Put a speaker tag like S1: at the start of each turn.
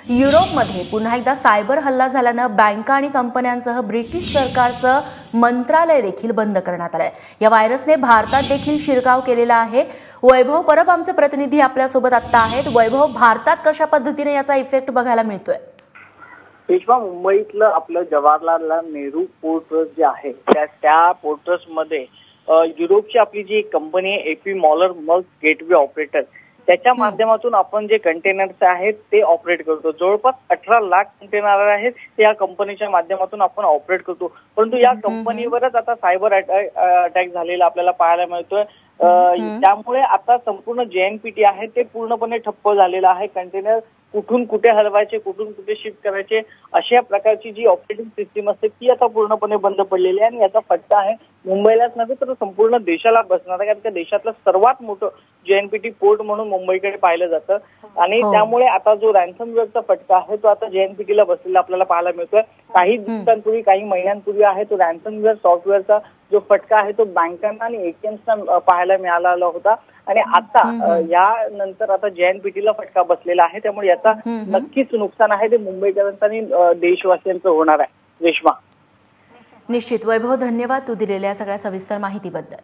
S1: युरोपमध्ये पुन्हा एकदा सायबर हल्ला झाल्यानं बँका आणि कंपन्यांसह ब्रिटिश सरकारचं मंत्रालय देखील बंद करण्यात आलंय। या व्हायरसने भारतात देखील शिरकाव केलेला आहे। वैभव परब आमचे प्रतिनिधी आपल्यासोबत आता आहेत। वैभव, भारतात कशा पद्धतीने याचा इफेक्ट बघायला मिळतोय?
S2: पेशवा, मुंबईतलं आपलं जवाहरलाल नेहरू पोर्ट ट्रस्ट जे आहे त्या पोर्ट ट्रस्ट मध्ये युरोपची आपली जी कंपनी आहे एपी मॉलर मर्स्क गेटवे ऑपरेटर, त्याच्या माध्यमातून आपण जे कंटेनर्स आहेत ते ऑपरेट करतो। जवळपास 18 लाख कंटेनर आहेत ते या कंपनीच्या माध्यमातून आपण ऑपरेट करतो। परंतु या कंपनीवरच आता सायबर अटॅक झालेला आपल्याला पाहायला मिळतोय। त्यामुळे आता संपूर्ण JNPT आहे ते पूर्णपणे ठप्प झालेलं आहे। कंटेनर कुठून कुठे हलवायचे, कुठून कुठे शिफ्ट करायचे, अशा प्रकारची जी ऑपरेटिंग सिस्टीम असते ती आता पूर्णपणे बंद पडलेली आहे। आणि याचा फटका आहे मुंबईलाच नव्हे तर संपूर्ण देशाला बसणार आहे, कारण त्या देशातलं सर्वात मोठं JNPT पोर्ट म्हणून मुंबईकडे पाहिलं जातं। आणि त्यामुळे आता जो रॅन्समवेअरचा फटका आहे तो आता JNPTला बसलेला आपल्याला पाहायला मिळतोय। काही दिवसांपूर्वी, काही महिन्यांपूर्वी आहे तो रॅन्समवेअर सॉफ्टवेअरचा जो फटका आहे तो बँकांना आणि ATMsना पाहायला मिळाला होता। आणि आता यानंतर आता JNPTला फटका बसलेला आहे। त्यामुळे याचा नक्कीच नुकसान आहे ते मुंबईकरांचं आणि देशवासियांचं होणार आहे। रेश्मा,
S1: निश्चित वैभव, धन्यवाद तू दिलेल्या सगळ्या सविस्तर माहितीबद्दल।